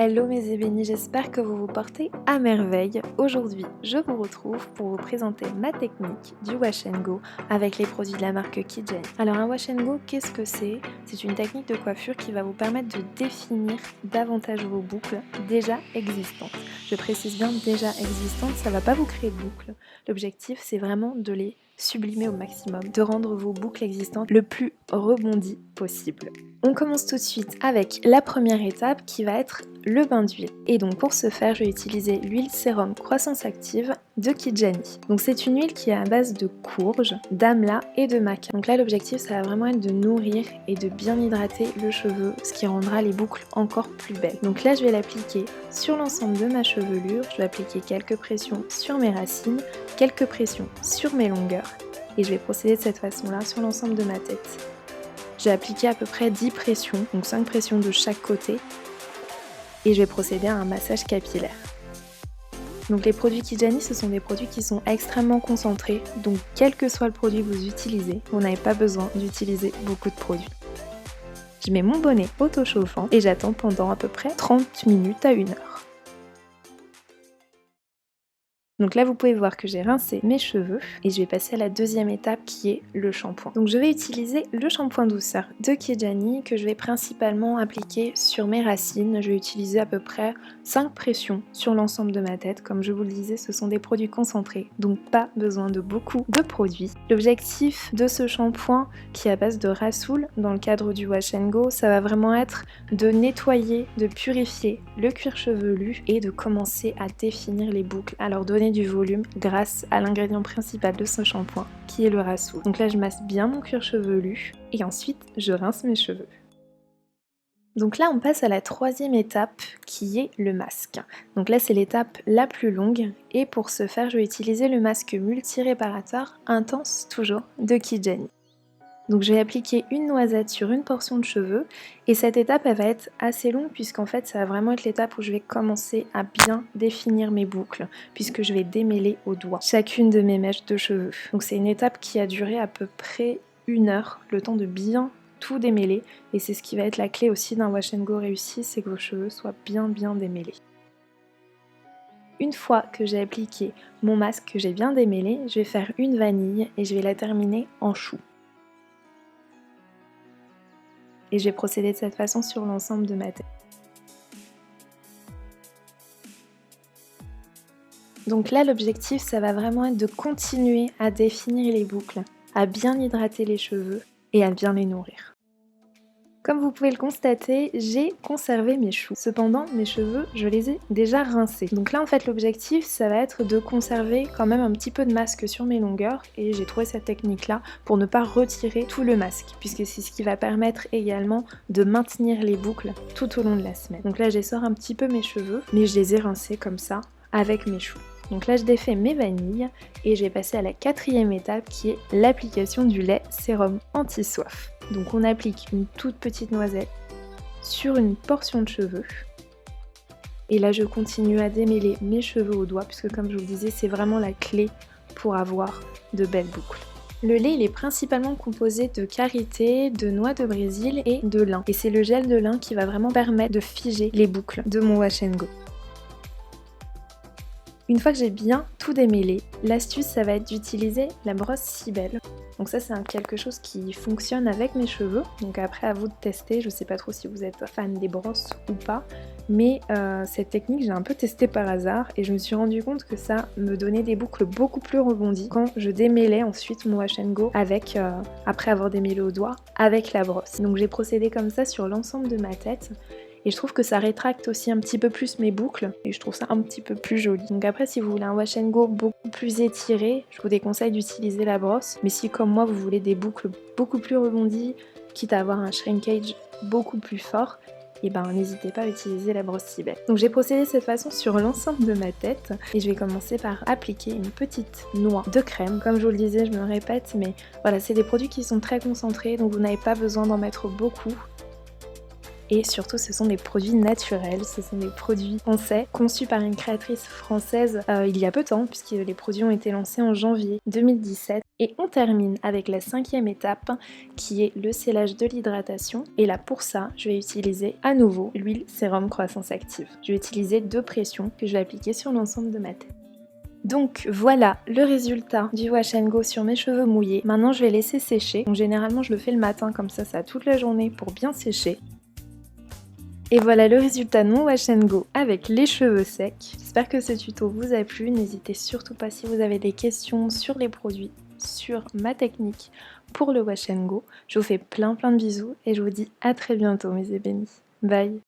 Hello mes ébénis, j'espère que vous vous portez à merveille. Aujourd'hui, je vous retrouve pour vous présenter ma technique du wash and go avec les produits de la marque Kidgen. Alors un wash and go, qu'est-ce que c'est? C'est une technique de coiffure qui va vous permettre de définir davantage vos boucles déjà existantes. Je précise bien déjà existantes, ça ne va pas vous créer de boucles. L'objectif, c'est vraiment de les sublimer au maximum, de rendre vos boucles existantes le plus rebondies possible. On commence tout de suite avec la première étape qui va être le bain d'huile. Et donc pour ce faire, je vais utiliser l'huile sérum croissance active de Kidjani. Donc c'est une huile qui est à base de courge, d'amla et de maca. Donc là l'objectif ça va vraiment être de nourrir et de bien hydrater le cheveu, ce qui rendra les boucles encore plus belles. Donc là je vais l'appliquer sur l'ensemble de ma chevelure, je vais appliquer quelques pressions sur mes racines, quelques pressions sur mes longueurs et je vais procéder de cette façon là sur l'ensemble de ma tête. J'ai appliqué à peu près 10 pressions, donc 5 pressions de chaque côté. Et je vais procéder à un massage capillaire. Donc les produits Kidjani, ce sont des produits qui sont extrêmement concentrés. Donc quel que soit le produit que vous utilisez, vous n'avez pas besoin d'utiliser beaucoup de produits. Je mets mon bonnet auto-chauffant et j'attends pendant à peu près 30 minutes à 1 heure. Donc là vous pouvez voir que j'ai rincé mes cheveux et je vais passer à la deuxième étape qui est le shampoing. Donc je vais utiliser le shampoing douceur de Kidjani que je vais principalement appliquer sur mes racines. Je vais utiliser à peu près 5 pressions sur l'ensemble de ma tête. Comme je vous le disais, ce sont des produits concentrés, donc pas besoin de beaucoup de produits. L'objectif de ce shampoing qui est à base de Rassoul dans le cadre du wash and go, ça va vraiment être de nettoyer, de purifier le cuir chevelu et de commencer à définir les boucles, à leur donner du volume grâce à l'ingrédient principal de ce shampoing qui est le Rassoul. Donc là je masse bien mon cuir chevelu et ensuite je rince mes cheveux. Donc là on passe à la troisième étape qui est le masque. Donc là c'est l'étape la plus longue et pour ce faire je vais utiliser le masque multi-réparateur intense toujours de Kidjani. Donc je vais appliquer une noisette sur une portion de cheveux et cette étape elle va être assez longue puisqu'en fait ça va vraiment être l'étape où je vais commencer à bien définir mes boucles puisque je vais démêler au doigt chacune de mes mèches de cheveux. Donc c'est une étape qui a duré à peu près 1 heure, le temps de bien tout démêler et c'est ce qui va être la clé aussi d'un wash and go réussi, c'est que vos cheveux soient bien démêlés. Une fois que j'ai appliqué mon masque que j'ai bien démêlé, je vais faire une vanille et je vais la terminer en chou. Et je vais procéder de cette façon sur l'ensemble de ma tête. Donc là l'objectif ça va vraiment être de continuer à définir les boucles, à bien hydrater les cheveux et à bien les nourrir. Comme vous pouvez le constater, j'ai conservé mes choux. Cependant, mes cheveux, je les ai déjà rincés. Donc là, en fait, l'objectif, ça va être de conserver quand même un petit peu de masque sur mes longueurs. Et j'ai trouvé cette technique-là pour ne pas retirer tout le masque, puisque c'est ce qui va permettre également de maintenir les boucles tout au long de la semaine. Donc là, j'essore un petit peu mes cheveux, mais je les ai rincés comme ça, avec mes choux. Donc là je défais mes vanilles et je vais passer à la quatrième étape qui est l'application du lait sérum anti-soif. Donc on applique une toute petite noisette sur une portion de cheveux. Et là je continue à démêler mes cheveux au doigt puisque comme je vous le disais c'est vraiment la clé pour avoir de belles boucles. Le lait il est principalement composé de karité, de noix de Brésil et de lin. Et c'est le gel de lin qui va vraiment permettre de figer les boucles de mon wash and go. Une fois que j'ai bien tout démêlé, l'astuce ça va être d'utiliser la brosse Cybelle. Donc ça c'est quelque chose qui fonctionne avec mes cheveux, donc après à vous de tester, je sais pas trop si vous êtes fan des brosses ou pas, mais cette technique j'ai un peu testé par hasard et je me suis rendu compte que ça me donnait des boucles beaucoup plus rebondies quand je démêlais ensuite mon wash and go avec, après avoir démêlé au doigt, avec la brosse. Donc j'ai procédé comme ça sur l'ensemble de ma tête. Et je trouve que ça rétracte aussi un petit peu plus mes boucles et je trouve ça un petit peu plus joli. Donc après si vous voulez un wash and go beaucoup plus étiré, je vous déconseille d'utiliser la brosse. Mais si comme moi vous voulez des boucles beaucoup plus rebondies, quitte à avoir un shrinkage beaucoup plus fort, et ben n'hésitez pas à utiliser la brosse Cybelle. Donc j'ai procédé de cette façon sur l'ensemble de ma tête et je vais commencer par appliquer une petite noix de crème. Comme je vous le disais, je me répète, mais voilà, c'est des produits qui sont très concentrés donc vous n'avez pas besoin d'en mettre beaucoup. et surtout ce sont des produits naturels, ce sont des produits français conçus par une créatrice française il y a peu de temps puisque les produits ont été lancés en janvier 2017. Et on termine avec la 5e étape qui est le scellage de l'hydratation. Et là pour ça, je vais utiliser à nouveau l'huile sérum croissance active. Je vais utiliser 2 pressions que je vais appliquer sur l'ensemble de ma tête. Donc voilà le résultat du wash and go sur mes cheveux mouillés. Maintenant je vais laisser sécher. Donc généralement je le fais le matin comme ça a toute la journée pour bien sécher. Et voilà le résultat de mon wash and go avec les cheveux secs. J'espère que ce tuto vous a plu. N'hésitez surtout pas si vous avez des questions sur les produits, sur ma technique pour le wash and go. Je vous fais plein de bisous et je vous dis à très bientôt mes ébénis. Bye.